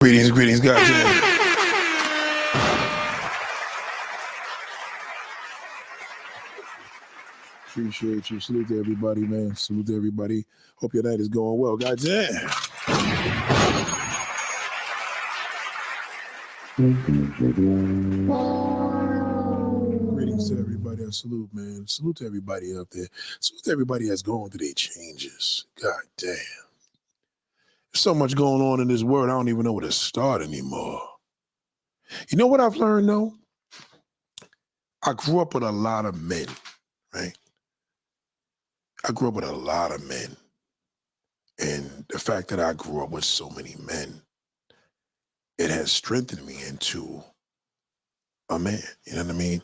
Greetings, guys. Appreciate you. Salute to everybody, man. Salute to everybody. Hope your night is going well. Goddamn. Greetings to everybody. I salute, man. Salute to everybody out there. Salute to everybody that's going through their changes. God damn. There's so much going on in this world, I don't even know where to start anymore. You know what I've learned, though? I grew up with a lot of men, right? I grew up with a lot of men. And the fact that I grew up with so many men, it has strengthened me into a man. You know what I mean?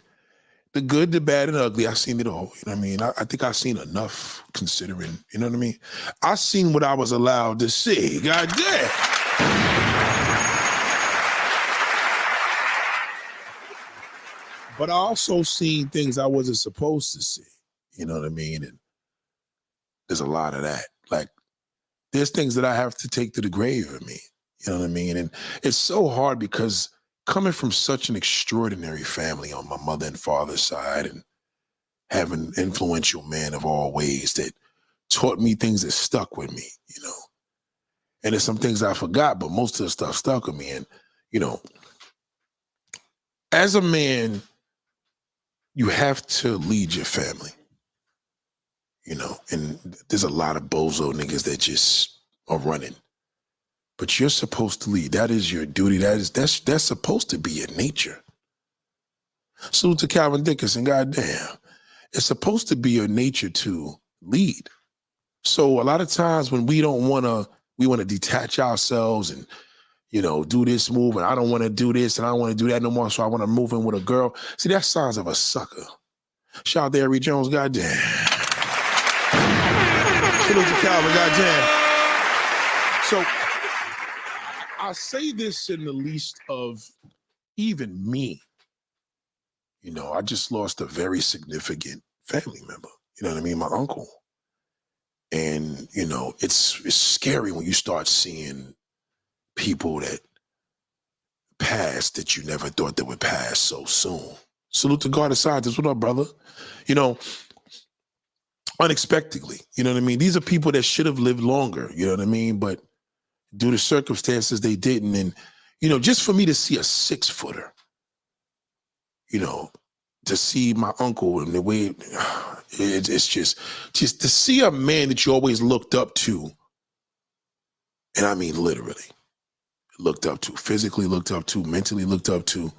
The good, the bad, and the ugly, I've seen it all. You know what I mean? I think I've seen enough considering, you know what I mean? I've seen what I was allowed to see. God damn. But I also seen things I wasn't supposed to see. You know what I mean? And there's a lot of that. Like, there's things that I have to take to the grave of me. You know what I mean? And it's so hard because coming from such an extraordinary family on my mother and father's side and having influential men of all ways that taught me things that stuck with me, you know. And there's some things I forgot, but most of the stuff stuck with me. And, you know, as a man, you have to lead your family, you know, and there's a lot of bozo niggas that just are running. But you're supposed to lead. That is your duty. That's supposed to be your nature. Salute to Calvin Dickinson, goddamn. It's supposed to be your nature to lead. So a lot of times when we want to detach ourselves and, you know, do this move, and I don't want to do this, and I don't want to do that no more, so I want to move in with a girl. See, that's signs of a sucker. Shout out to Harry Jones, goddamn. Salute to Calvin, goddamn. So I say this in the least of even me. You know, I just lost a very significant family member. You know what I mean? My uncle. And, you know, it's scary when you start seeing people that pass that you never thought they would pass so soon. Salute to God of Scientists. What up, brother? You know, unexpectedly, you know what I mean? These are people that should have lived longer, you know what I mean? But due to circumstances, they didn't. And, you know, just for me to see a 6-footer, you know, to see my uncle and the way it's just to see a man that you always looked up to. And I mean, literally looked up to, physically looked up to, mentally looked up to.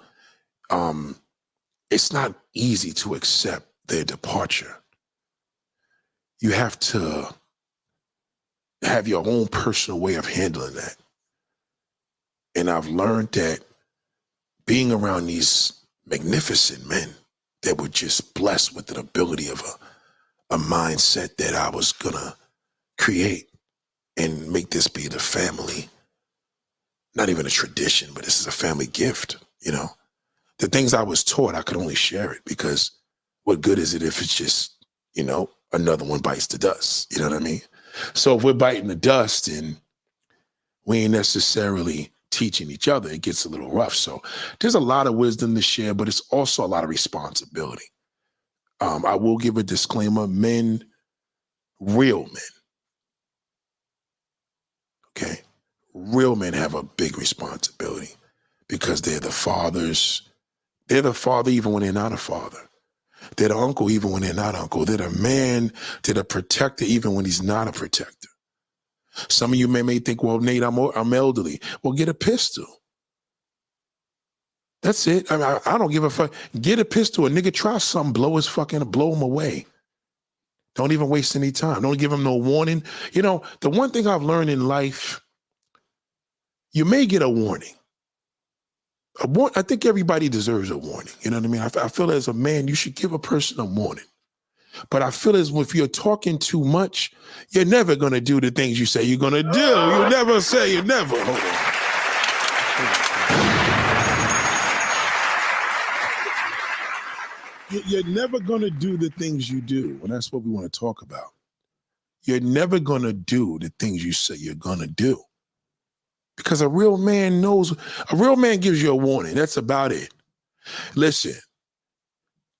It's not easy to accept their departure. You have to have your own personal way of handling that. And I've learned that being around these magnificent men that were just blessed with an ability of a mindset that I was gonna create and make this be the family, not even a tradition, but this is a family gift, you know? The things I was taught, I could only share it because what good is it if it's just, you know, another one bites the dust, you know what I mean? So if we're biting the dust and we ain't necessarily teaching each other, it gets a little rough. So there's a lot of wisdom to share, but it's also a lot of responsibility. I will give a disclaimer, men, real men, okay? Real men have a big responsibility because they're the fathers. They're the father even when they're not a father. They're the uncle even when they're not uncle. They're the man, they're the protector even when he's not a protector. Some of you may think, well, Nate, I'm elderly. Well, get a pistol. That's it. I mean, I don't give a fuck. Get a pistol. A nigga try something, blow him away. Don't even waste any time. Don't give him no warning. You know, the one thing I've learned in life, you may get a warning. I think everybody deserves a warning. You know what I mean? I feel as a man, you should give a person a warning. But I feel as if you're talking too much, you're never going to do the things you say you're going to do. You never say you never. Hold on. You're never going to do the things you do. And that's what we want to talk about. You're never going to do the things you say you're going to do. Because a real man knows, a real man gives you a warning. That's about it. Listen,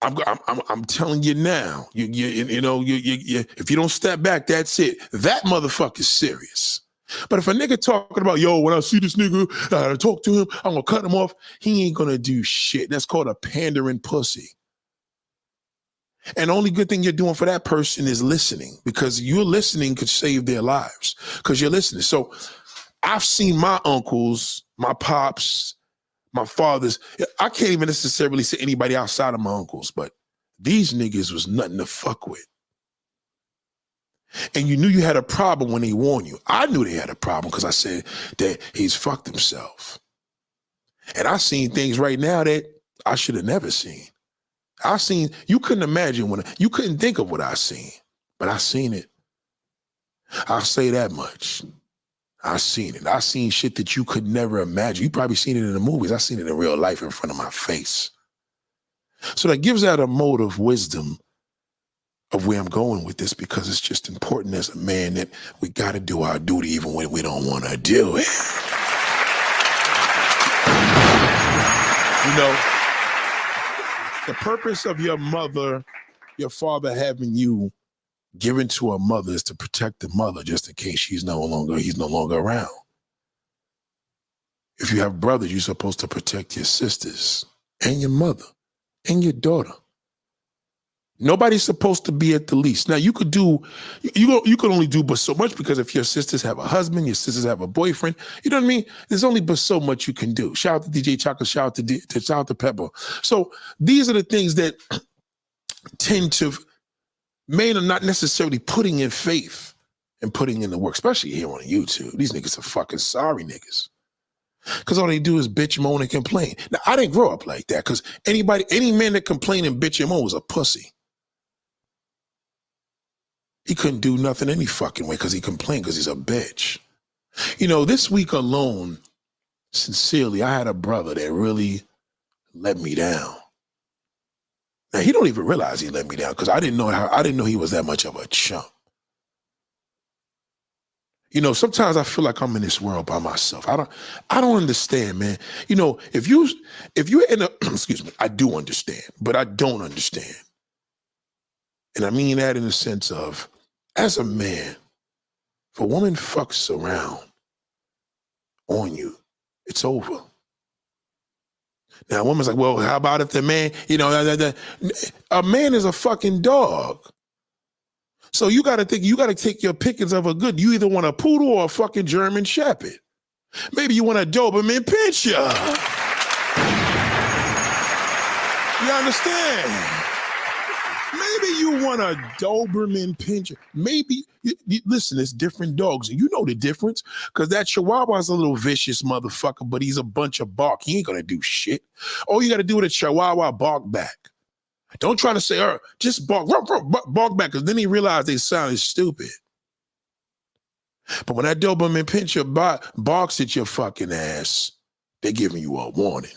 I'm telling you now, if you don't step back, that's it. That motherfucker's serious. But if a nigga talking about, yo, when I see this nigga, I gotta talk to him, I'm gonna cut him off, he ain't gonna do shit. That's called a pandering pussy. And the only good thing you're doing for that person is listening, because your listening could save their lives because you're listening. So I've seen my uncles, my pops, my fathers. I can't even necessarily say anybody outside of my uncles, but these niggas was nothing to fuck with. And you knew you had a problem when they warned you. I knew they had a problem because I said that he's fucked himself. And I seen things right now that I should have never seen. You couldn't imagine you couldn't think of what I seen, but I seen it. I'll say that much. I seen it. I seen shit that you could never imagine. You probably seen it in the movies. I seen it in real life in front of my face. So that gives out a mode of wisdom of where I'm going with this, because it's just important as a man that we got to do our duty even when we don't want to do it. You know, the purpose of your father having you given to a mother is to protect the mother, just in case he's no longer around. If you have brothers, you're supposed to protect your sisters and your mother and your daughter. Nobody's supposed to be at the least. Now you could only do but so much, because if your sisters have a husband, your sisters have a boyfriend, you know what I mean? There's only but so much you can do. Shout out to DJ Chocolate, shout out to Pepper. So these are the things that tend to men are not necessarily putting in faith and putting in the work, especially here on YouTube. These niggas are fucking sorry niggas. Because all they do is bitch, moan, and complain. Now, I didn't grow up like that, because any man that complained and bitch and moan was a pussy. He couldn't do nothing any fucking way because he complained, because he's a bitch. You know, this week alone, sincerely, I had a brother that really let me down. Now, he don't even realize he let me down, because I didn't know he was that much of a chump. You know, sometimes I feel like I'm in this world by myself. I don't understand, man. You know, if you're in a, excuse me, I do understand, but I don't understand. And I mean that in the sense of, as a man, if a woman fucks around on you, it's over. Now, a woman's like, well, how about if the man, a man is a fucking dog. So you got to take your pickings of a good. You either want a poodle or a fucking German Shepherd. Maybe you want a Doberman Pinscher. You understand? Maybe you want a Doberman Pinscher. Maybe, listen, it's different dogs. And you know the difference, because that Chihuahua's a little vicious motherfucker, but he's a bunch of bark. He ain't going to do shit. All you got to do with a Chihuahua, bark back. Don't try to say, just bark back, because then he realized they sound stupid. But when that Doberman Pinscher barks at your fucking ass, they're giving you a warning.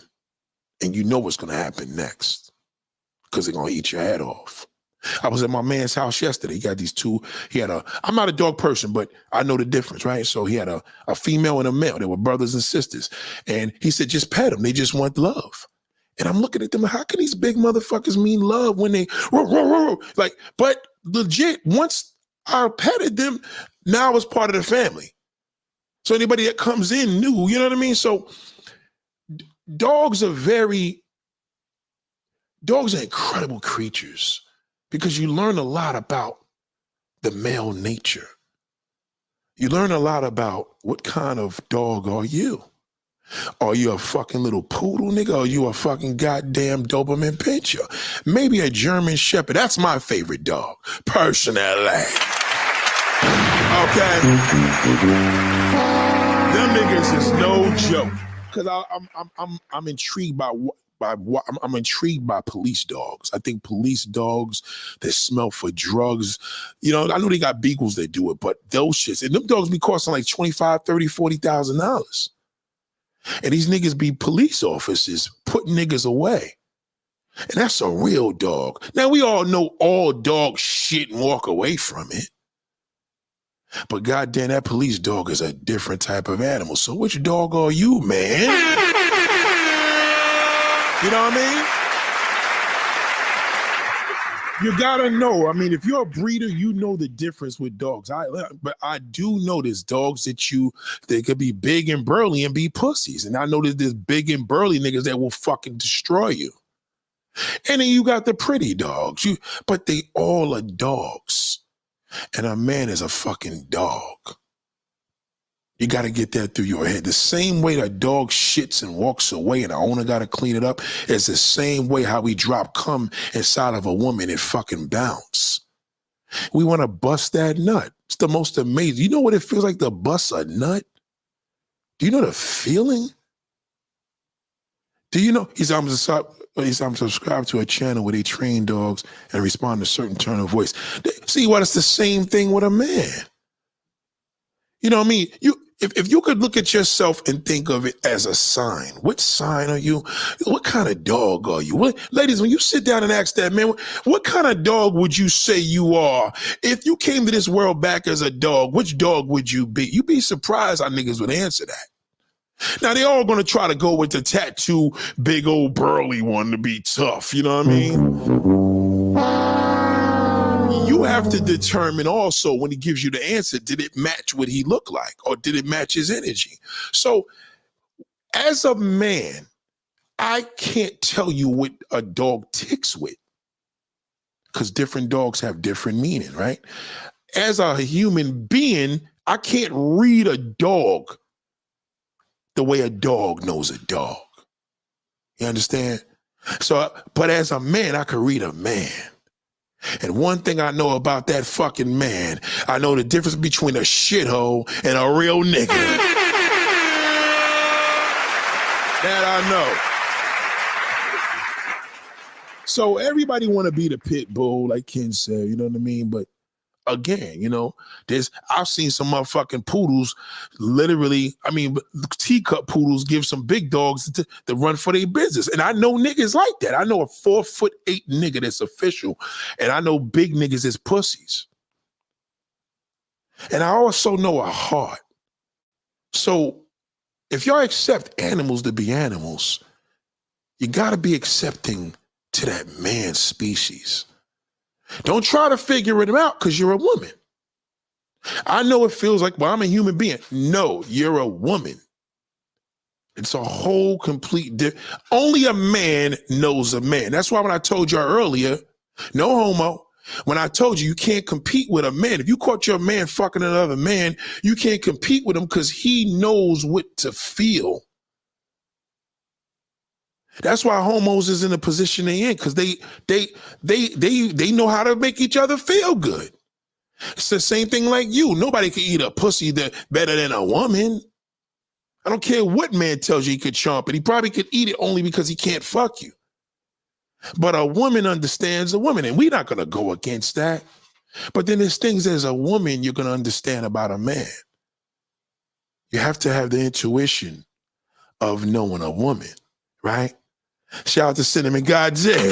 And you know what's going to happen next, because they're going to eat your head off. I was at my man's house yesterday. He got these two. I'm not a dog person, but I know the difference, right? So he had a female and a male. They were brothers and sisters. And he said, just pet them. They just want love. And I'm looking at them, how can these big motherfuckers mean love when they, like, but legit, once I petted them, now it's part of the family. So anybody that comes in knew, you know what I mean? So dogs are incredible creatures, because you learn a lot about the male nature. You learn a lot about what kind of dog are you? Are you a fucking little poodle, nigga? Or are you a fucking goddamn Doberman Pinscher? Maybe a German Shepherd. That's my favorite dog, personally. Okay? Them niggas is no joke. Because I'm intrigued I'm intrigued by police dogs. I think police dogs that smell for drugs, I know they got beagles that do it, but those shits, and them dogs be costing like $25,000, $30,000, $40,000. And these niggas be police officers putting niggas away. And that's a real dog. Now, we all know all dogs shit and walk away from it. But goddamn, that police dog is a different type of animal. So which dog are you, man? You know what I mean? You gotta know. I mean, if you're a breeder, you know the difference with dogs. But I do know there's dogs they could be big and burly and be pussies. And I know that there's big and burly niggas that will fucking destroy you. And then you got the pretty dogs. But they all are dogs. And a man is a fucking dog. You got to get that through your head. The same way a dog shits and walks away and the owner got to clean it up is the same way how we drop cum inside of a woman and fucking bounce. We want to bust that nut. It's the most amazing. You know what it feels like to bust a nut? Do you know the feeling? Do you know? I'm subscribed to a channel where they train dogs and respond to certain tone of voice. See what? It's the same thing with a man. You know what I mean? If you could look at yourself and think of it as a sign, what sign are you? What kind of dog are you? Ladies, when you sit down and ask that man, what kind of dog would you say you are? If you came to this world back as a dog, which dog would you be? You'd be surprised how niggas would answer that. Now, they all going to try to go with the tattoo, big old burly one to be tough. You know what I mean? You have to determine also when he gives you the answer, did it match what he looked like or did it match his energy? So as a man, I can't tell you what a dog ticks with because different dogs have different meaning, right? As a human being, I can't read a dog the way a dog knows a dog. You understand? So, but as a man, I could read a man. And one thing I know about that fucking man, I know the difference between a shithole and a real nigga. That I know. So everybody want to be the pit bull, like Ken said, you know what I mean? But again, you know, I've seen some motherfucking poodles, literally, teacup poodles give some big dogs to run for their business. And I know niggas like that. I know a 4'8" nigga that's official. And I know big niggas as pussies. And I also know a heart. So if y'all accept animals to be animals, you gotta be accepting to that man species. Don't try to figure it out because you're a woman. I know it feels like, well, I'm a human being. No, you're a woman. It's a whole complete only a man knows a man. That's why when I told you earlier, no homo, when I told you can't compete with a man. If you caught your man fucking another man, you can't compete with him because he knows what to feel. That's why homos is in the position they in, because they know how to make each other feel good. It's the same thing like you. Nobody can eat a pussy better than a woman. I don't care what man tells you he could chomp it. He probably could eat it only because he can't fuck you. But a woman understands a woman, and we're not going to go against that. But then there's things as a woman you're going to understand about a man. You have to have the intuition of knowing a woman, right? Shout out to Cinnamon Godzilla.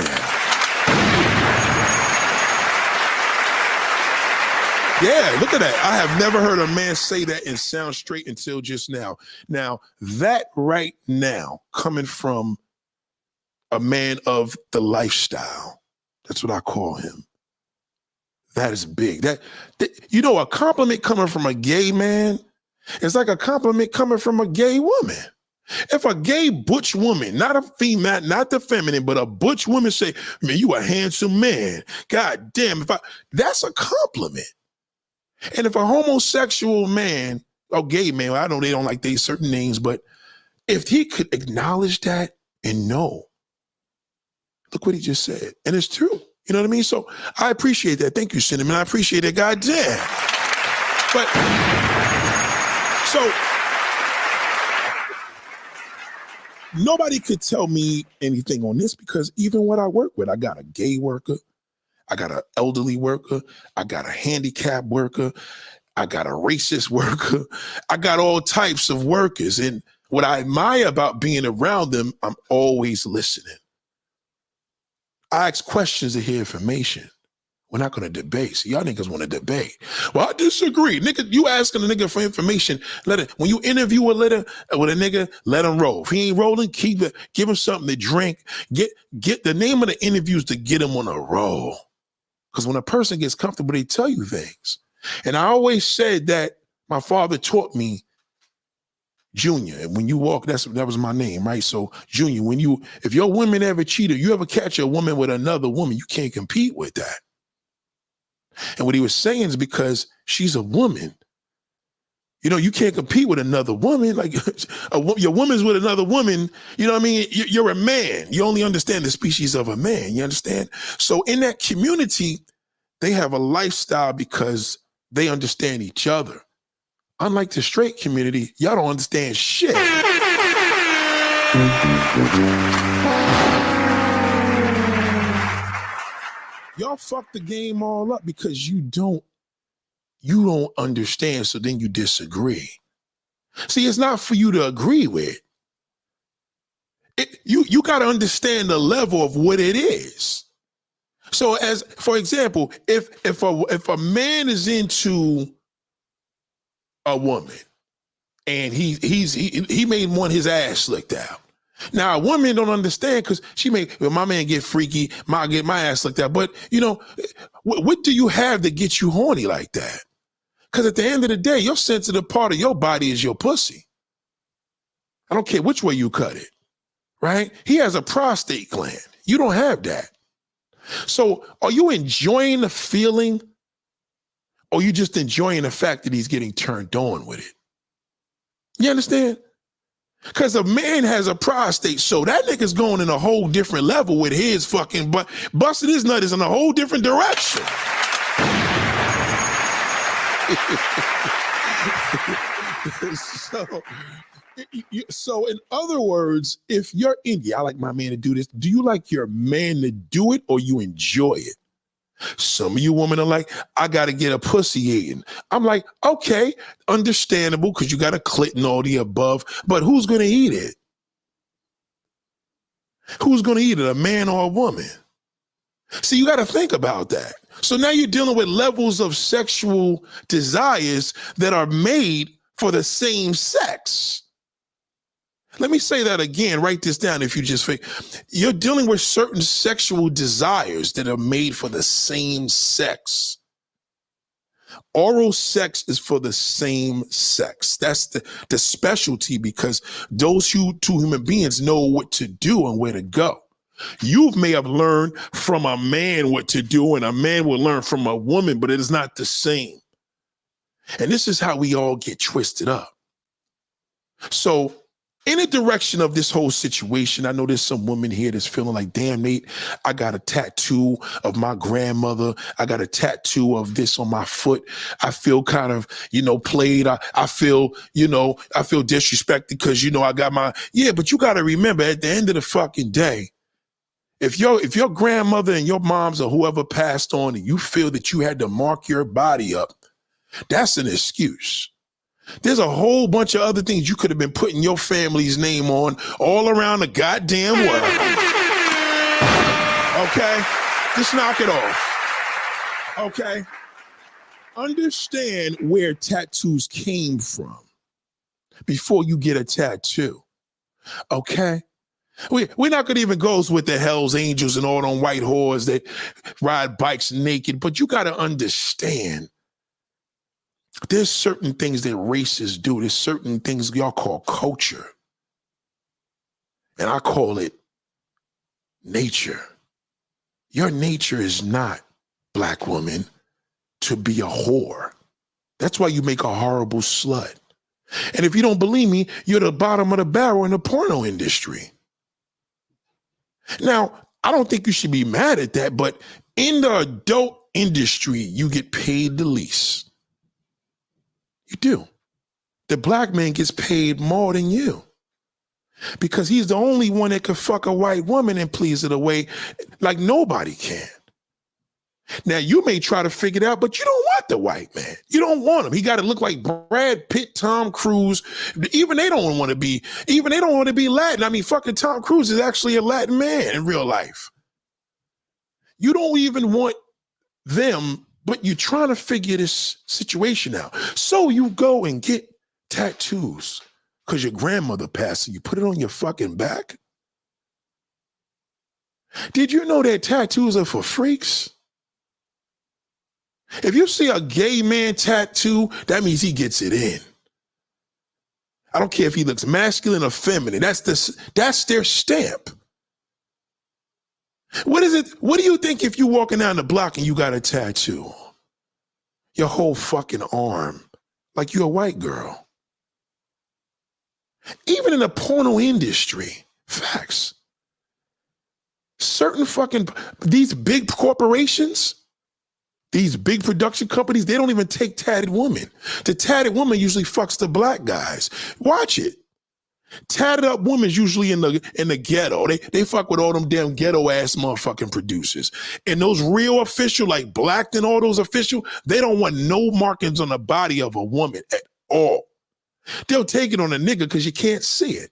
Yeah, look at that. I have never heard a man say that and sound straight until just now. Now, that right now, coming from a man of the lifestyle, that's what I call him. That is big. You know, a compliment coming from a gay man is like a compliment coming from a gay woman. If a gay butch woman, not a female, not the feminine, but a butch woman say, man, you a handsome man. God damn, that's a compliment. And if a homosexual man, or gay man, I know they don't like these certain names, but if he could acknowledge that and know, look what he just said. And it's true. You know what I mean? So I appreciate that. Thank you, Cinnamon. I appreciate it. God damn. But so nobody could tell me anything on this because even what I work with, I got a gay worker, I got an elderly worker, I got a handicapped worker, I got a racist worker, I got all types of workers. And what I admire about being around them, I'm always listening. I ask questions to hear information. We're not going to debate. So y'all niggas want to debate. Well, I disagree. Nigga, you asking a nigga for information. When you interview with a nigga, let him roll. If he ain't rolling, give him something to drink. Get the name of the interviews to get him on a roll. Because when a person gets comfortable, they tell you things. And I always said that my father taught me, Junior, and when you walk, that was my name, right? So Junior, if your woman ever cheated, you ever catch a woman with another woman, you can't compete with that. And what he was saying is because she's a woman, you can't compete with another woman. Like your woman's with another woman, you know what I mean? You're a man. You only understand the species of a man, you understand? So in that community, they have a lifestyle because they understand each other. Unlike the straight community, y'all don't understand shit. Y'all fuck the game all up because you don't understand, so then you disagree. See, it's not for you to agree with. You got to understand the level of what it is. So as, for example, if a man is into a woman and he may want his ass slicked out. Now, a woman don't understand because my man get freaky, get my ass like that. But, what do you have that gets you horny like that? Because at the end of the day, your sensitive part of your body is your pussy. I don't care which way you cut it, right? He has a prostate gland. You don't have that. So are you enjoying the feeling, or you just enjoying the fact that he's getting turned on with it? You understand? Because a man has a prostate, so that nigga's going in a whole different level with his fucking busting his nut is in a whole different direction. So in other words, if you're India, I like my man to do this. Do you like your man to do it or you enjoy it? Some of you women are like, I got to get a pussy eating. I'm like, okay, understandable because you got a clit and all the above, but who's going to eat it? Who's going to eat it, a man or a woman? See, you got to think about that. So now you're dealing with levels of sexual desires that are made for the same sex. Let me say that again. Write this down if you just think. You're dealing with certain sexual desires that are made for the same sex. Oral sex is for the same sex. That's the specialty, because those two human beings know what to do and where to go. You may have learned from a man what to do, and a man will learn from a woman, but it is not the same. And this is how we all get twisted up. So in the direction of this whole situation, I know there's some women here that's feeling like, damn, Nate, I got a tattoo of my grandmother. I got a tattoo of this on my foot. I feel kind of, played. I feel disrespected because, I got but you got to remember, at the end of the fucking day, if your grandmother and your moms or whoever passed on and you feel that you had to mark your body up, that's an excuse. There's a whole bunch of other things you could have been putting your family's name on all around the goddamn world. Okay? Just knock it off. Okay? Understand where tattoos came from before you get a tattoo. Okay? We're not going to even go with the Hells Angels and all them white whores that ride bikes naked, but you got to understand there's certain things that races do. There's certain things y'all call culture. And I call it nature. Your nature is not, black woman, to be a whore. That's why you make a horrible slut. And if you don't believe me, you're the bottom of the barrel in the porno industry. Now, I don't think you should be mad at that, but in the adult industry, you get paid the least. You do. The black man gets paid more than you because he's the only one that can fuck a white woman and please her away like nobody can. Now, you may try to figure it out, but you don't want the white man. You don't want him. He got to look like Brad Pitt, Tom Cruise. Even they don't want to be Latin. I mean, fucking Tom Cruise is actually a Latin man in real life. You don't even want them, but you're trying to figure this situation out. So you go and get tattoos because your grandmother passed and you put it on your fucking back. Did you know that tattoos are for freaks? If you see a gay man tattoo, that means he gets it in. I don't care if he looks masculine or feminine. That's their stamp. What is it? What do you think if you're walking down the block and you got a tattoo? Your whole fucking arm, like you're a white girl. Even in the porno industry, facts. Certain these big corporations, these big production companies, they don't even take tatted women. The tatted woman usually fucks the black guys. Watch it. Tatted up women's usually in the ghetto. They fuck with all them damn ghetto ass motherfucking producers. And those real official, like Black and all those official, they don't want no markings on the body of a woman at all. They'll take it on a nigga because you can't see it.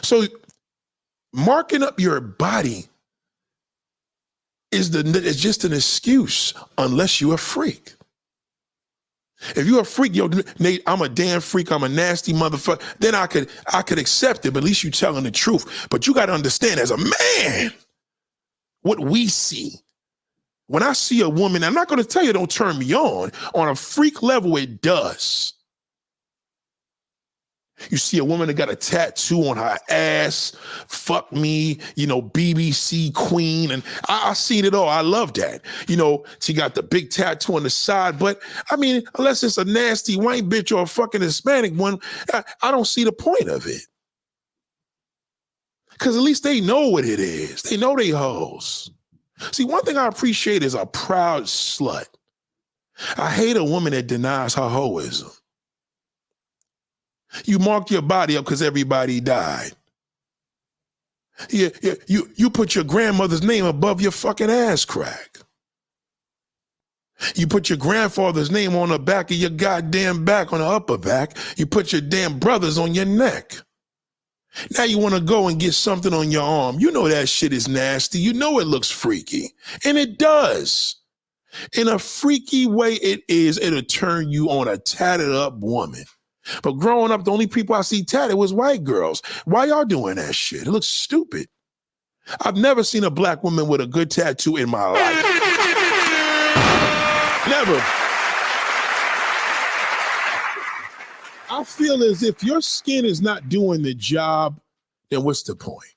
So marking up your body is just an excuse unless you're a freak. If you're a freak, yo, Nate, I'm a damn freak, I'm a nasty motherfucker, then I could accept it, but at least you're telling the truth. But you got to understand as a man, what we see. When I see a woman, I'm not going to tell you it don't turn me on a freak level, it does. You see a woman that got a tattoo on her ass, fuck me, BBC queen. And I seen it all. I love that. She got the big tattoo on the side. But I mean, unless it's a nasty white bitch or a fucking Hispanic one, I don't see the point of it. Because at least they know what it is. They know they hoes. See, one thing I appreciate is a proud slut. I hate a woman that denies her hoism. You mark your body up because everybody died. Yeah, you put your grandmother's name above your fucking ass crack. You put your grandfather's name on the back of your goddamn back, on the upper back. You put your damn brothers on your neck. Now you want to go and get something on your arm. You know that shit is nasty. You know it looks freaky. And it does. In a freaky way it is. It'll turn you on a tatted up woman. But growing up, the only people I see tatted was white girls. Why y'all doing that shit? It looks stupid. I've never seen a black woman with a good tattoo in my life. Never. I feel as if your skin is not doing the job, then what's the point?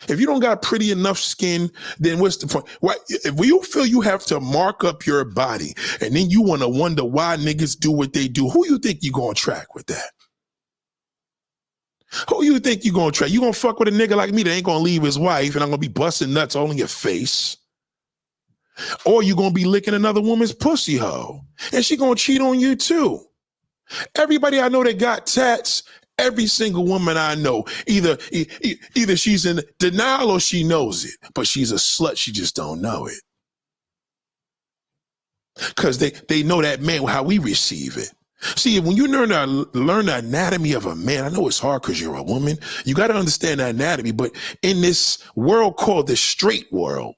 If you don't got pretty enough skin, then what's the point? Why, if you feel you have to mark up your body and then you want to wonder why niggas do what they do, who you think you going to track with that? Who you think you going to track? You going to fuck with a nigga like me that ain't going to leave his wife and I'm going to be busting nuts all in your face? Or you going to be licking another woman's pussy hole and she going to cheat on you too? Everybody I know that got tats, every single woman I know, either she's in denial or she knows it, but she's a slut, she just don't know it. Because they know that man, how we receive it. See, when you learn the anatomy of a man, I know it's hard because you're a woman, you got to understand the anatomy, but in this world called the straight world,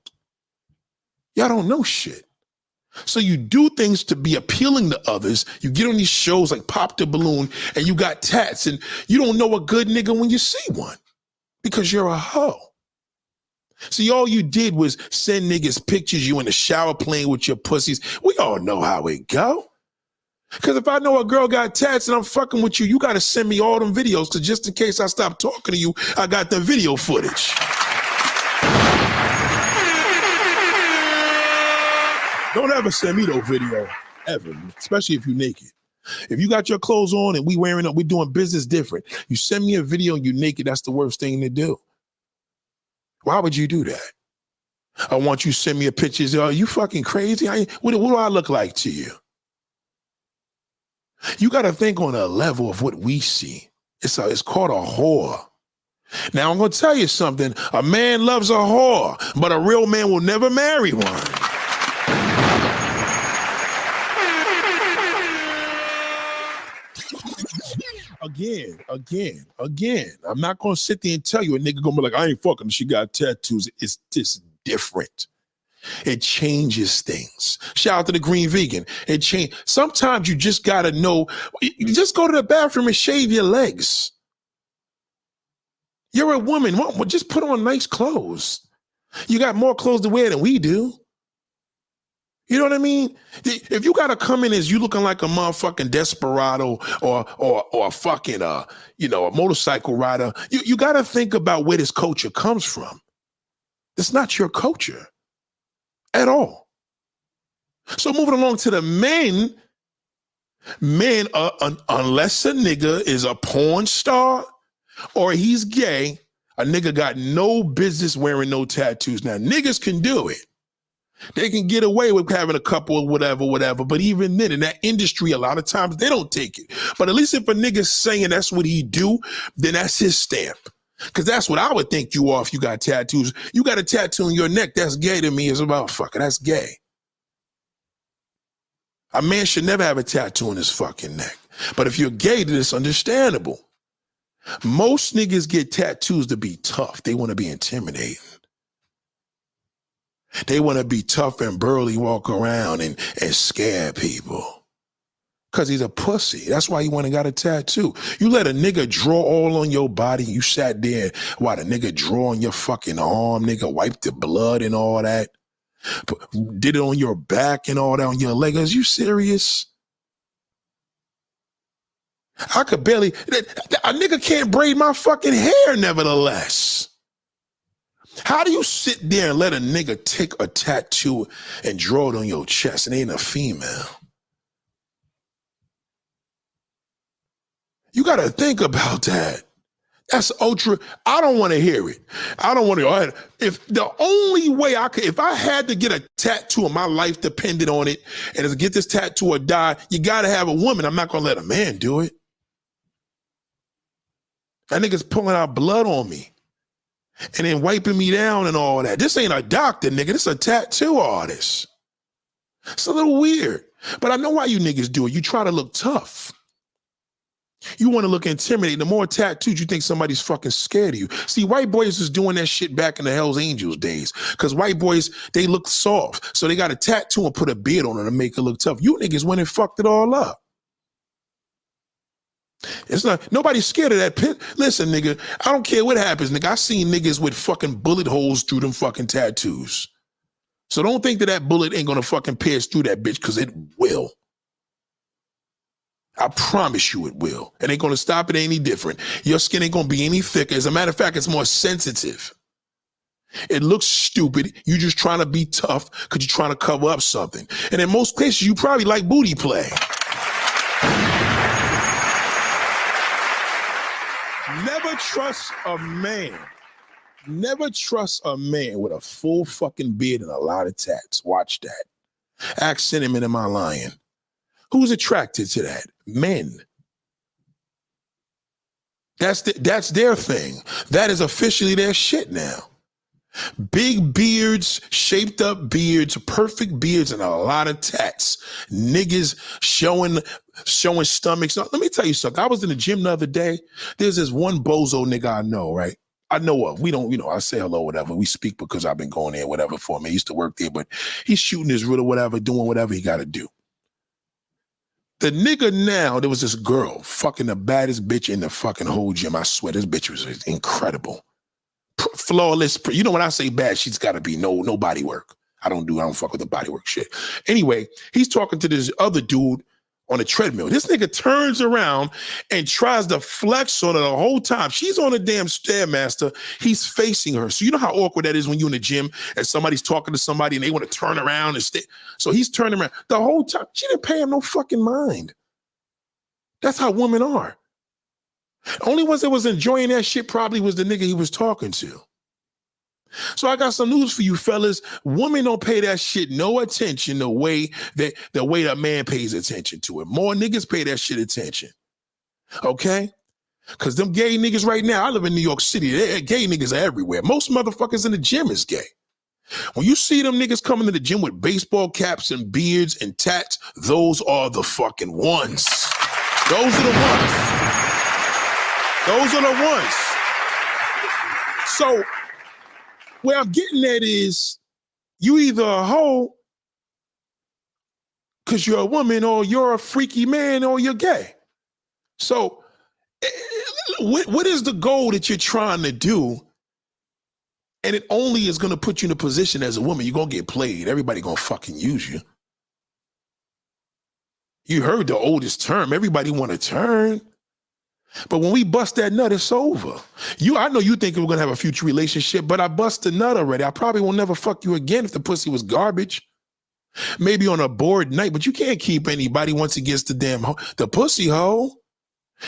y'all don't know shit. So you do things to be appealing to others. You get on these shows like Pop the Balloon and you got tats and you don't know a good nigga when you see one because you're a hoe. See, all you did was send niggas pictures you in the shower playing with your pussies. We all know how it go. Because if I know a girl got tats and I'm fucking with you, you got to send me all them videos because just in case I stop talking to you, I got the video footage. Don't ever send me no video, ever, especially if you're naked. If you got your clothes on and we're doing business different. You send me a video and you're naked, that's the worst thing to do. Why would you do that? I want you to send me a picture. Are you fucking crazy? What do I look like to you? You got to think on a level of what we see. It's called a whore. Now, I'm going to tell you something. A man loves a whore, but a real man will never marry one. Again. I'm not gonna sit there and tell you a nigga gonna be like, I ain't fucking, she got tattoos. It's just different. It changes things. Shout out to the green vegan. It change. Sometimes you just gotta know. You just go to the bathroom and shave your legs. You're a woman. Well, just put on nice clothes. You got more clothes to wear than we do. You know what I mean? If you gotta come in as you looking like a motherfucking desperado or a fucking a motorcycle rider, you gotta think about where this culture comes from. It's not your culture at all. So moving along to the men, unless a nigga is a porn star or he's gay, a nigga got no business wearing no tattoos. Now niggas can do it. They can get away with having a couple of whatever. But even then, in that industry, a lot of times they don't take it. But at least if a nigga's saying that's what he do, then that's his stamp. Because that's what I would think you are if you got tattoos. You got a tattoo on your neck, that's gay to me. It's about fucking, that's gay. A man should never have a tattoo on his fucking neck. But if you're gay, then it's understandable. Most niggas get tattoos to be tough. They want to be intimidating. They want to be tough and burly, walk around and scare people. Because he's a pussy. That's why he went and got a tattoo. You let a nigga draw all on your body. You sat there while the nigga draw on your fucking arm, nigga wiped the blood and all that. Did it on your back and all that on your leg. Is you serious? I could barely, a nigga can't braid my fucking hair nevertheless. How do you sit there and let a nigga take a tattoo and draw it on your chest and ain't a female? You got to think about that. That's ultra. I don't want to hear it. I don't want to. If the only way I could, if I had to get a tattoo and my life depended on it, and to get this tattoo or die, you got to have a woman. I'm not going to let a man do it. That nigga's pulling out blood on me and then wiping me down and all that. This ain't a doctor, nigga. This is a tattoo artist. It's a little weird, but I know why you niggas do it. You try to look tough. You want to look intimidating. The more tattoos, you think somebody's fucking scared of you. See, white boys was doing that shit back in the Hells Angels days because white boys, they look soft. So they got a tattoo and put a beard on it to make it look tough. You niggas went and fucked it all up. It's not, nobody's scared of that pit. Listen, nigga, I don't care what happens, nigga. I seen niggas with fucking bullet holes through them fucking tattoos. So don't think that that bullet ain't gonna fucking pierce through that bitch, because it will. I promise you it will. It ain't gonna stop it any different. Your skin ain't gonna be any thicker. As a matter of fact, it's more sensitive. It looks stupid. You just trying to be tough because you're trying to cover up something. And in most cases, you probably like booty play. Never trust a man. Never trust a man with a full fucking beard and a lot of tats. Watch that. Ask Cinnamon, am I lying? Who's attracted to that? Men. That's their thing. That is officially their shit now. Big beards, shaped up beards, perfect beards, and a lot of tats. Niggas showing stomachs. Now, let me tell you something. I was in the gym the other day. There's this one bozo nigga I know, right? I know of. We don't, I say hello, whatever. We speak because I've been going there, whatever, for me. I used to work there, but he's shooting his riddle, whatever, doing whatever he got to do. The nigga now, there was this girl, fucking the baddest bitch in the fucking whole gym. I swear, this bitch was incredible. Flawless. You know, when I say bad, she's got to be no body work. I don't fuck with the body work shit. Anyway, he's talking to this other dude on a treadmill. This nigga turns around and tries to flex on her the whole time. She's on a damn Stairmaster. He's facing her. So you know how awkward that is when you're in the gym and somebody's talking to somebody and they want to turn around and stay. So he's turning around the whole time. She didn't pay him no fucking mind. That's how women are. Only ones that was enjoying that shit probably was the nigga he was talking to. So I got some news for you fellas. Women don't pay that shit no attention the way that man pays attention to it. More niggas pay that shit attention. Okay? Because them gay niggas right now, I live in New York City. Gay niggas are everywhere. Most motherfuckers in the gym is gay. When you see them niggas coming to the gym with baseball caps and beards and tats, those are the fucking ones. Those are the ones. Those are the ones. So where I'm getting at is you either a hoe because you're a woman, or you're a freaky man, or you're gay. So what is the goal that you're trying to do? And it only is going to put you in a position as a woman. You're going to get played. Everybody going to fucking use you. You heard the oldest term. Everybody want to turn. But when we bust that nut, it's over. I know you think we're going to have a future relationship, but I bust the nut already. I probably will never fuck you again if the pussy was garbage. Maybe on a bored night, but you can't keep anybody once it gets the pussy hole.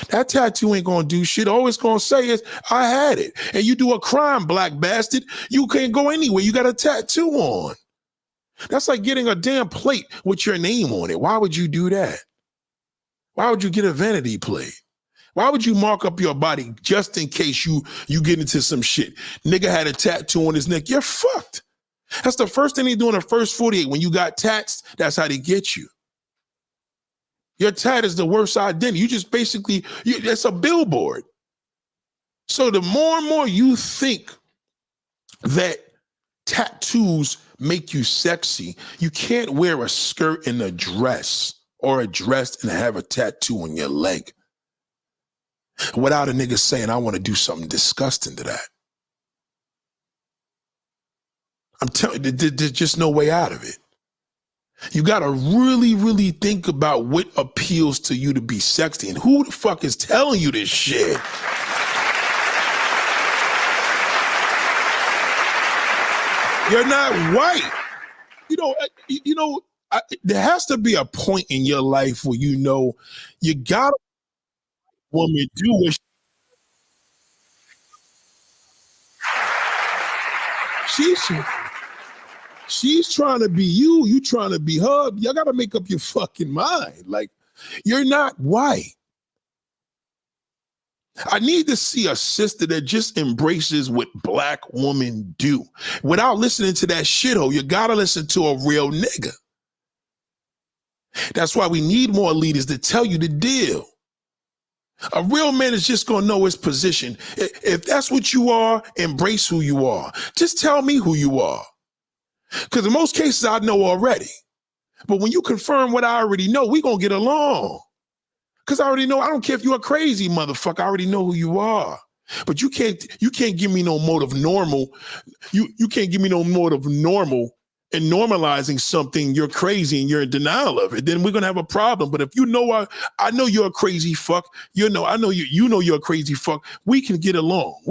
That tattoo ain't gonna do shit. All it's gonna say is, I had it. And you do a crime, black bastard, you can't go anywhere. You got a tattoo on. That's like getting a damn plate with your name on it. Why would you do that? Why would you get a vanity plate? Why would you mark up your body just in case you get into some shit? Nigga had a tattoo on his neck. You're fucked. That's the first thing they do in the first 48. When you got tats, that's how they get you. Your tat is the worst identity. You just basically, it's a billboard. So the more and more you think that tattoos make you sexy, you can't wear a skirt and a dress, or a dress and have a tattoo on your leg without a nigga saying, I want to do something disgusting to that. I'm telling you, there's just no way out of it. You got to really, really think about what appeals to you to be sexy, and who the fuck is telling you this shit? You're not white. There has to be a point in your life where you got a woman do what she's trying to be you trying to be her. Y'all got to make up your fucking mind. Like, you're not white. I need to see a sister that just embraces what black women do without listening to that shithole. You got to listen to a real nigga. That's why we need more leaders to tell you the deal. A real man is just going to know his position. If that's what you are, embrace who you are. Just tell me who you are. Because in most cases, I know already. But when you confirm what I already know, we going to get along. Because I already know, I don't care if you're a crazy motherfucker, I already know who you are. But you can't give me no mode of normal. You can't give me no mode of normal and normalizing something you're crazy and you're in denial of it. Then we're going to have a problem. But if you know, I know you're a crazy fuck, I know you know you're a crazy fuck, we can get along.